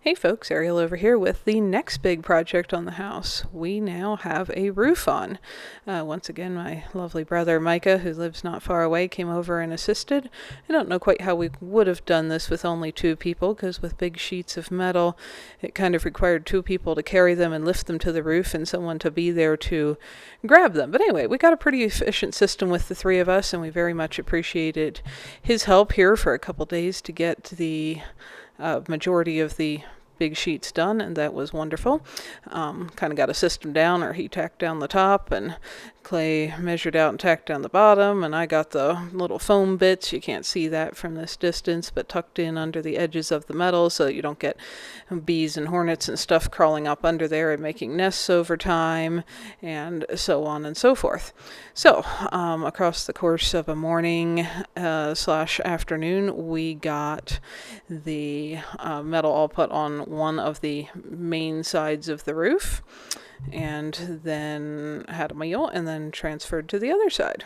Hey folks, Ariel over here with the next big project on the house. We now have a roof on. Once again, my lovely brother Micah, who lives not far away, came over and assisted. I don't know quite how we would have done this with only two people, because with big sheets of metal, it kind of required two people to carry them and lift them to the roof and someone to be there to grab them. But anyway, we got a pretty efficient system with the three of us, and we very much appreciated his help here for a couple days to get the majority of the big sheets done, and that was wonderful. Kind of got a system down, or he tacked down the top and Clay measured out and tacked down the bottom, and I got the little foam bits. You can't see that from this distance, but tucked in under the edges of the metal so that you don't get bees and hornets and stuff crawling up under there and making nests over time, and so on and so forth. So across the course of a morning slash afternoon, we got the metal all put on one of the main sides of the roof, and then had a meal and then transferred to the other side.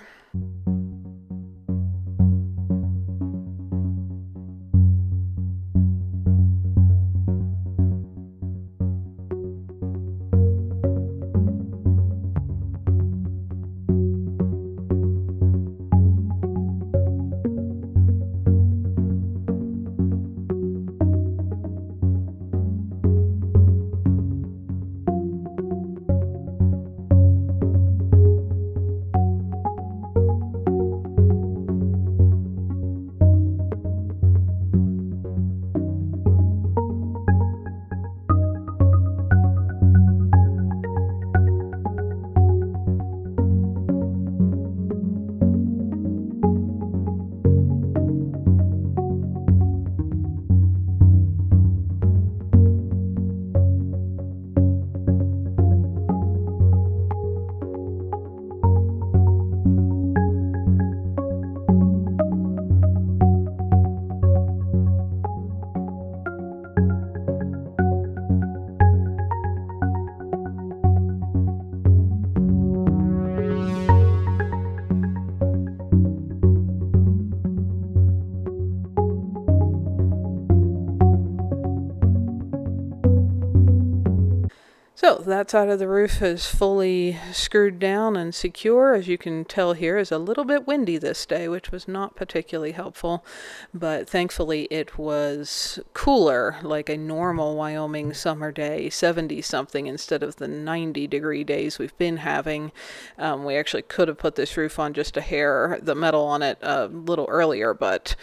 So that side of the roof is fully screwed down and secure. As you can tell here, is a little bit windy this day, which was not particularly helpful, but thankfully it was cooler, like a normal Wyoming summer day, 70 something instead of the 90-degree days we've been having. We actually could have put this roof on just a hair, the metal on it, a little earlier, but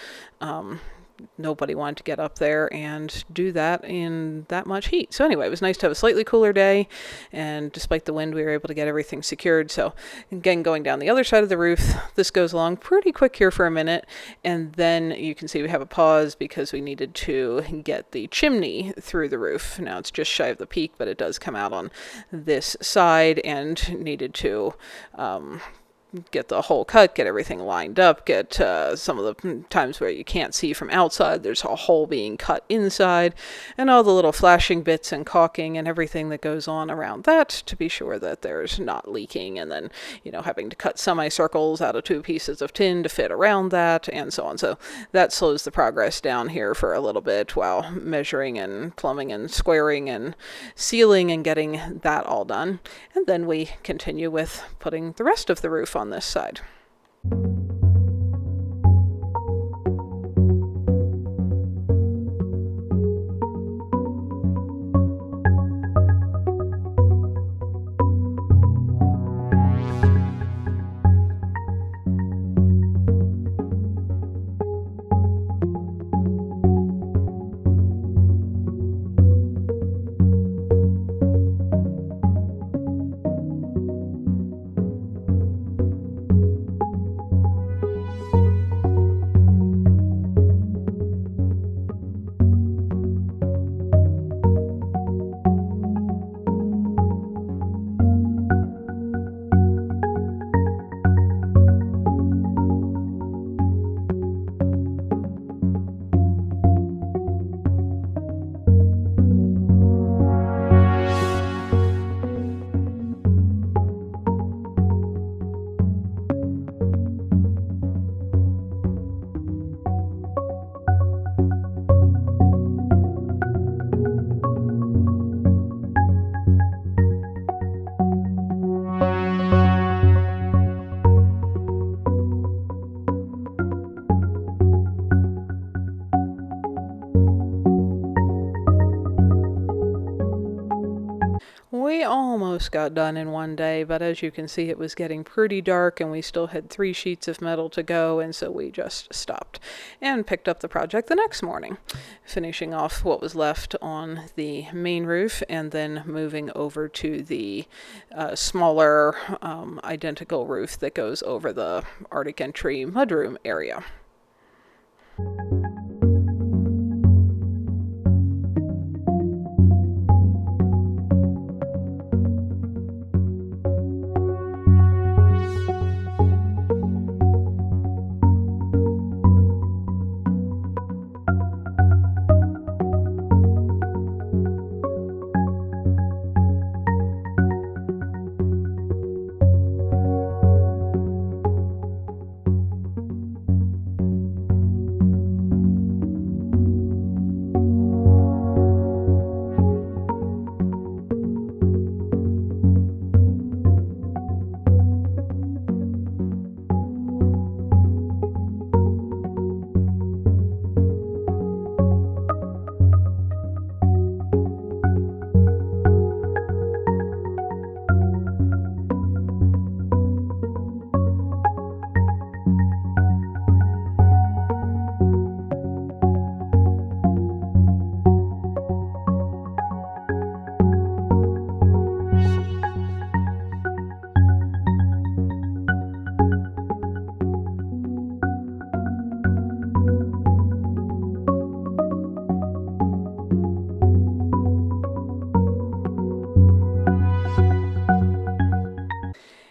nobody wanted to get up there and do that in that much heat. So anyway, it was nice to have a slightly cooler day, and despite the wind, we were able to get everything secured. So again, going down the other side of the roof, this goes along pretty quick here for a minute, and then you can see we have a pause because we needed to get the chimney through the roof. Now it's just shy of the peak, but it does come out on this side, and needed to get the hole cut, get everything lined up, get some of the times where you can't see from outside, there's a hole being cut inside, and all the little flashing bits and caulking and everything that goes on around that to be sure that there's not leaking, and then, having to cut semicircles out of two pieces of tin to fit around that, and so on. So that slows the progress down here for a little bit while measuring and plumbing and squaring and sealing and getting that all done. And then we continue with putting the rest of the roof on this side. almost got done in one day, but as you can see, it was getting pretty dark and we still had 3 sheets of metal to go, and so we just stopped and picked up the project the next morning, finishing off what was left on the main roof and then moving over to the smaller identical roof that goes over the Arctic entry mudroom area.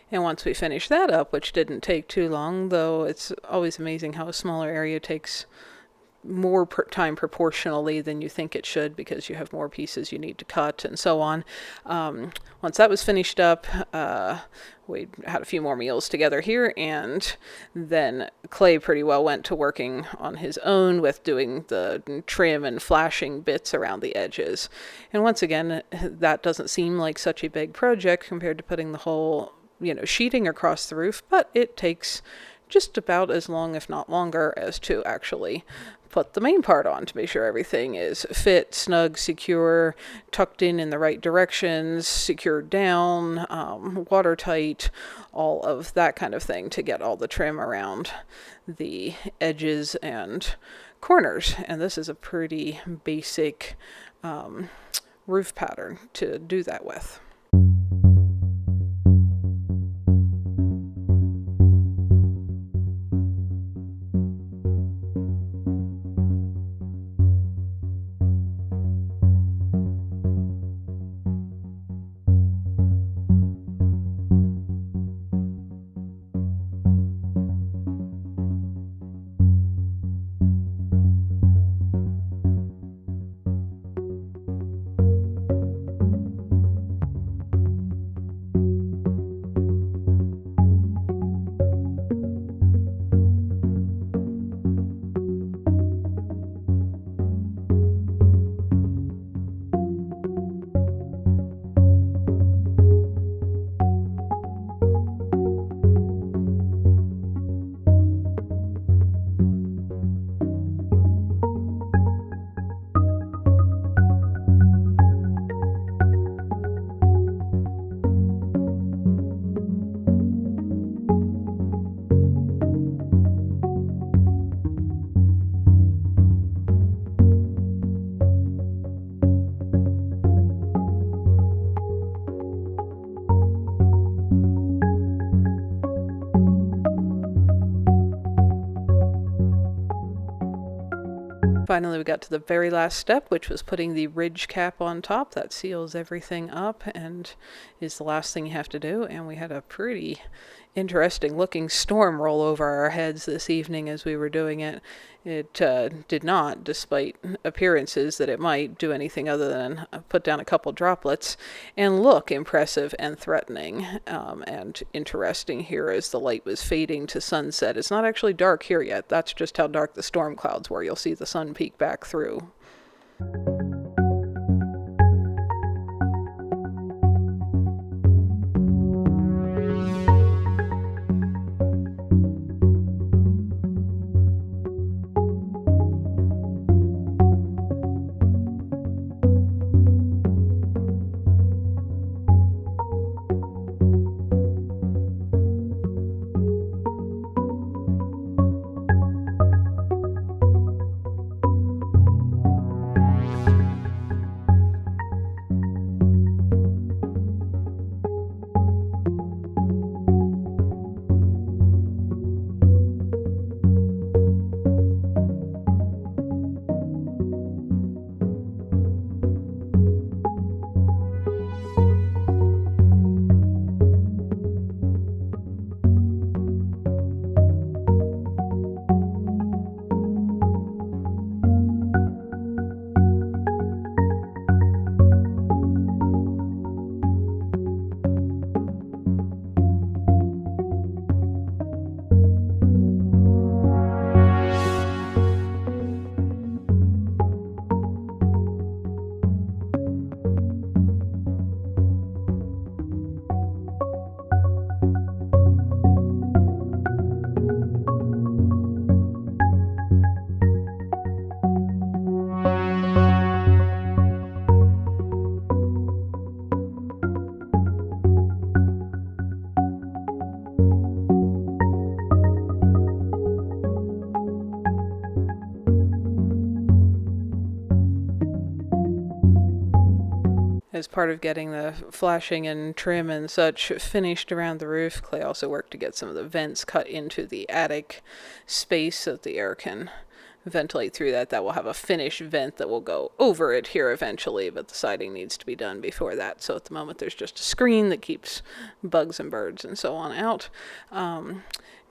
And once we finished that up, which didn't take too long, though it's always amazing how a smaller area takes more time proportionally than you think it should, because you have more pieces you need to cut and so on. Once that was finished up, we had a few more meals together here, and then Clay pretty well went to working on his own with doing the trim and flashing bits around the edges. And once again, that doesn't seem like such a big project compared to putting the whole sheeting across the roof, but it takes just about as long, if not longer, as to actually put the main part on to make sure everything is fit, snug, secure, tucked in the right directions, secured down, watertight, all of that kind of thing to get all the trim around the edges and corners. And this is a pretty basic roof pattern to do that with. Finally, we got to the very last step, which was putting the ridge cap on top. That seals everything up and is the last thing you have to do. And we had a pretty interesting looking storm roll over our heads this evening as we were doing it. It did not, despite appearances that it might, do anything other than put down a couple droplets and look impressive and threatening and interesting here as the light was fading to sunset. It's not actually dark here yet. That's just how dark the storm clouds were. You'll see the sun peek back through. as part of getting the flashing and trim and such finished around the roof, Clay also worked to get some of the vents cut into the attic space so that the air can ventilate through that. That will have a finished vent that will go over it here eventually, but the siding needs to be done before that. So at the moment there's just a screen that keeps bugs and birds and so on out.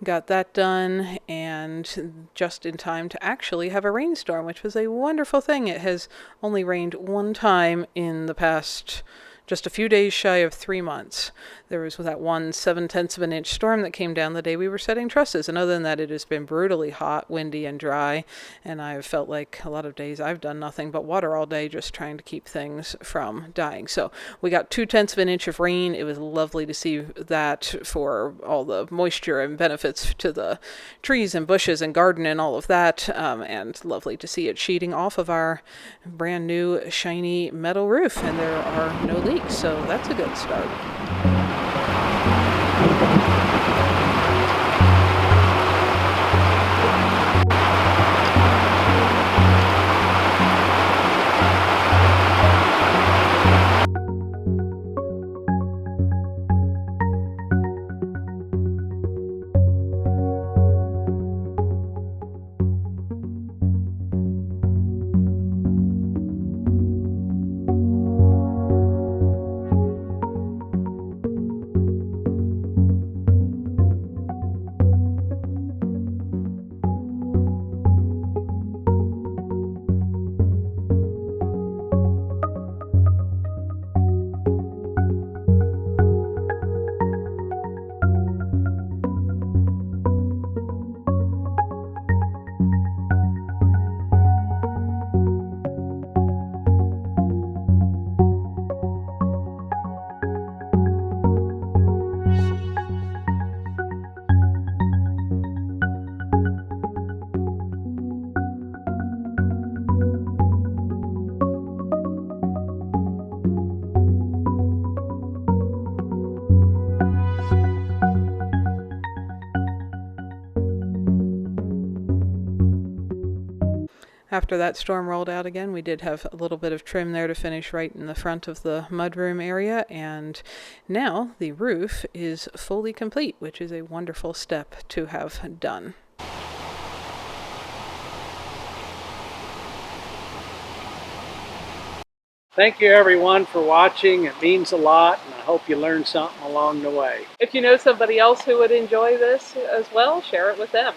Got that done, and just in time to actually have a rainstorm, which was a wonderful thing. It has only rained one time in the past just a few days shy of 3 months. There was that one 7/10 of an inch storm that came down the day we were setting trusses. And other than that, it has been brutally hot, windy, and dry. And I've felt like a lot of days I've done nothing but water all day, just trying to keep things from dying. So we got 2/10 of an inch of rain. It was lovely to see that for all the moisture and benefits to the trees and bushes and garden and all of that. And lovely to see it sheeting off of our brand new shiny metal roof. And there are no leaks, so that's a good start. After that storm rolled out again, we did have a little bit of trim there to finish right in the front of the mudroom area, and now the roof is fully complete, which is a wonderful step to have done. Thank you everyone for watching. It means a lot, and I hope you learned something along the way. If you know somebody else who would enjoy this as well, share it with them.